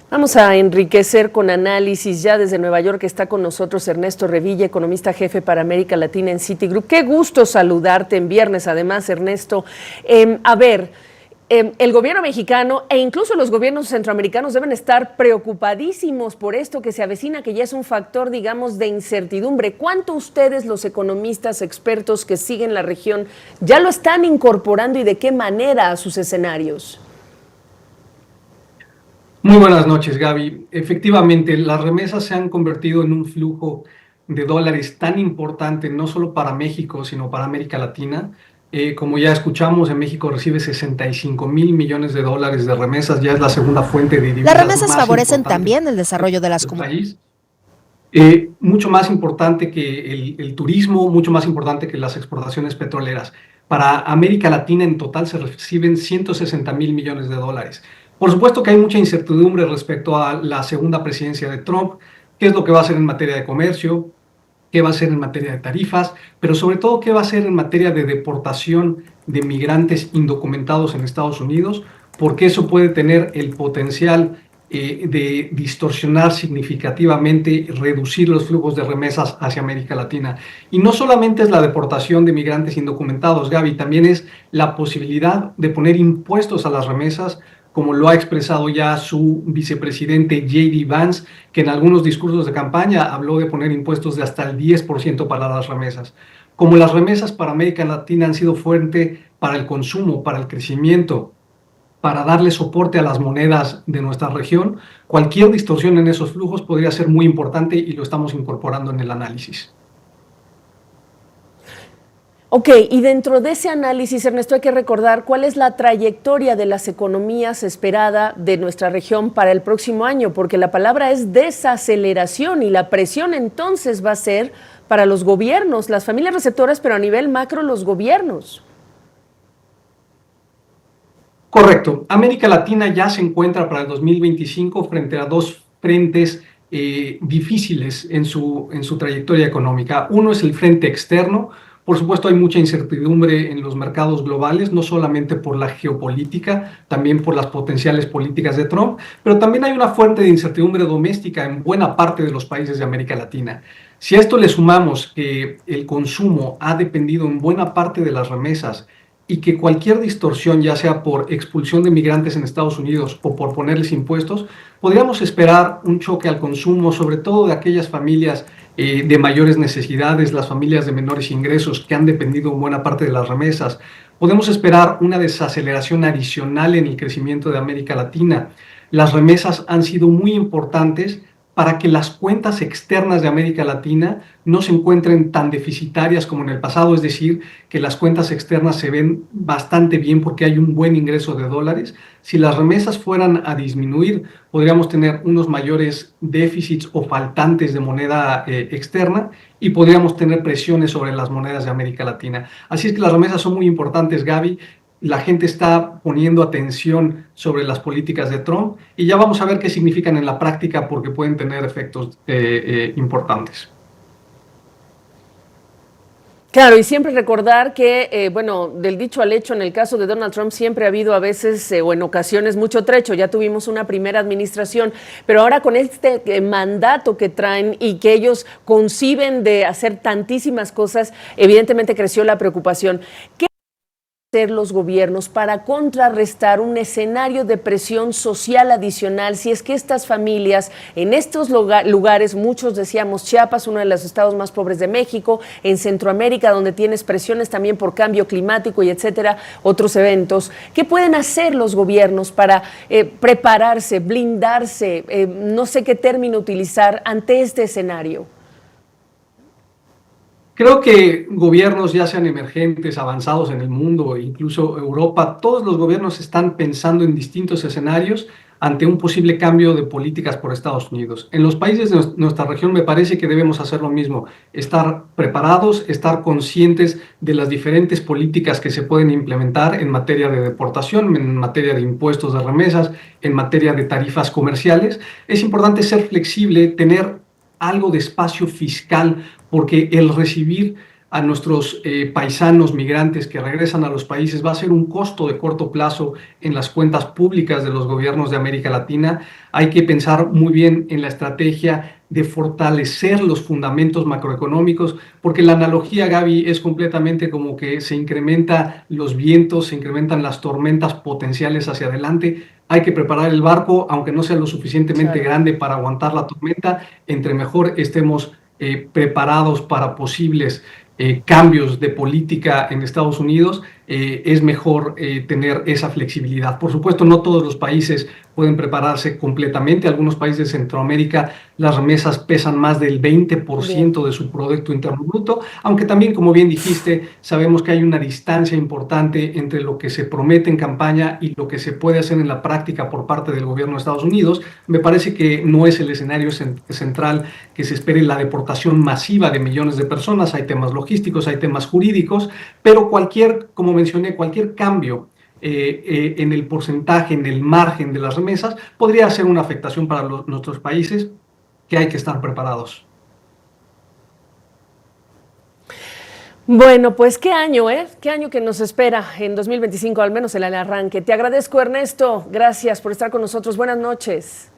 Vamos a enriquecer con análisis ya desde Nueva York. Está con nosotros Ernesto Revilla, economista jefe para América Latina en Citigroup. Qué gusto saludarte en viernes, además, Ernesto. El gobierno mexicano e incluso los gobiernos centroamericanos deben estar preocupadísimos por esto que se avecina, que ya es un factor, digamos, de incertidumbre. ¿Cuánto ustedes, los economistas, expertos que siguen la región, ya lo están incorporando y de qué manera a sus escenarios? Muy buenas noches, Gaby. Efectivamente, las remesas se han convertido en un flujo de dólares tan importante, no solo para México, sino para América Latina. Como ya escuchamos, en México recibe 65,000 millones de dólares de remesas, ya es la segunda fuente de Las divisas remesas más favorecen importante también el desarrollo de las del comunidades. país. Mucho más importante que el turismo, mucho más importante que las exportaciones petroleras. Para América Latina en total se reciben 160,000 millones de dólares. Por supuesto que hay mucha incertidumbre respecto a la segunda presidencia de Trump, qué es lo que va a hacer en materia de comercio, qué va a hacer en materia de tarifas, pero sobre todo qué va a hacer en materia de deportación de migrantes indocumentados en Estados Unidos, porque eso puede tener el potencial de distorsionar significativamente y reducir los flujos de remesas hacia América Latina. Y no solamente es la deportación de migrantes indocumentados, Gaby, también es la posibilidad de poner impuestos a las remesas, como lo ha expresado ya su vicepresidente J.D. Vance, que en algunos discursos de campaña habló de poner impuestos de hasta el 10% para las remesas. Como las remesas para América Latina han sido fuente para el consumo, para el crecimiento, para darle soporte a las monedas de nuestra región, cualquier distorsión en esos flujos podría ser muy importante y lo estamos incorporando en el análisis. Ok, y dentro de ese análisis, Ernesto, hay que recordar cuál es la trayectoria de las economías esperada de nuestra región para el próximo año, porque la palabra es desaceleración y la presión entonces va a ser para los gobiernos, las familias receptoras, pero a nivel macro los gobiernos. Correcto. América Latina ya se encuentra para el 2025 frente a dos frentes difíciles en su trayectoria económica. Uno es el frente externo. Por supuesto, hay mucha incertidumbre en los mercados globales, no solamente por la geopolítica, también por las potenciales políticas de Trump, pero también hay una fuente de incertidumbre doméstica en buena parte de los países de América Latina. Si a esto le sumamos que el consumo ha dependido en buena parte de las remesas y que cualquier distorsión, ya sea por expulsión de migrantes en Estados Unidos o por ponerles impuestos, podríamos esperar un choque al consumo, sobre todo de aquellas familias de mayores necesidades, las familias de menores ingresos que han dependido en buena parte de las remesas. Podemos esperar una desaceleración adicional en el crecimiento de América Latina. Las remesas han sido muy importantes para que las cuentas externas de América Latina no se encuentren tan deficitarias como en el pasado, es decir, que las cuentas externas se ven bastante bien porque hay un buen ingreso de dólares. Si las remesas fueran a disminuir, podríamos tener unos mayores déficits o faltantes de moneda externa y podríamos tener presiones sobre las monedas de América Latina. Así es que las remesas son muy importantes, Gaby. La gente está poniendo atención sobre las políticas de Trump y ya vamos a ver qué significan en la práctica porque pueden tener efectos importantes. Claro, y siempre recordar que, bueno, del dicho al hecho, en el caso de Donald Trump siempre ha habido a veces o en ocasiones mucho trecho. Ya tuvimos una primera administración, pero ahora con este mandato que traen y que ellos conciben de hacer tantísimas cosas, evidentemente creció la preocupación. ¿Qué hacer los gobiernos para contrarrestar un escenario de presión social adicional si es que estas familias en estos lugares, muchos decíamos Chiapas, uno de los estados más pobres de México, en Centroamérica donde tienes presiones también por cambio climático y etcétera, otros eventos, ¿qué pueden hacer los gobiernos para prepararse, blindarse, no sé qué término utilizar ante este escenario? Creo que gobiernos, ya sean emergentes, avanzados en el mundo, incluso Europa, todos los gobiernos están pensando en distintos escenarios ante un posible cambio de políticas por Estados Unidos. En los países de nuestra región me parece que debemos hacer lo mismo, estar preparados, estar conscientes de las diferentes políticas que se pueden implementar en materia de deportación, en materia de impuestos de remesas, en materia de tarifas comerciales. Es importante ser flexible, tener algo de espacio fiscal, porque el recibir a nuestros paisanos migrantes que regresan a los países va a ser un costo de corto plazo en las cuentas públicas de los gobiernos de América Latina. Hay que pensar muy bien en la estrategia de fortalecer los fundamentos macroeconómicos, porque la analogía, Gaby, es completamente como que se incrementan los vientos, se incrementan las tormentas potenciales hacia adelante. Hay que preparar el barco, aunque no sea lo suficientemente grande para aguantar la tormenta. Entre mejor estemos preparados para posibles cambios de política en Estados Unidos, es mejor tener esa flexibilidad. Por supuesto, no todos los países pueden prepararse completamente. Algunos países de Centroamérica, las remesas pesan más del 20% de su Producto Interno Bruto, aunque también, como bien dijiste, sabemos que hay una distancia importante entre lo que se promete en campaña y lo que se puede hacer en la práctica por parte del gobierno de Estados Unidos. Me parece que no es el escenario central que se espere la deportación masiva de millones de personas. Hay temas logísticos, hay temas jurídicos, pero como mencioné, cualquier cambio en el porcentaje, en el margen de las remesas, podría ser una afectación para nuestros países que hay que estar preparados. Bueno, pues qué año, ¿eh? Qué año que nos espera en 2025, al menos el arranque. Te agradezco, Ernesto. Gracias por estar con nosotros. Buenas noches.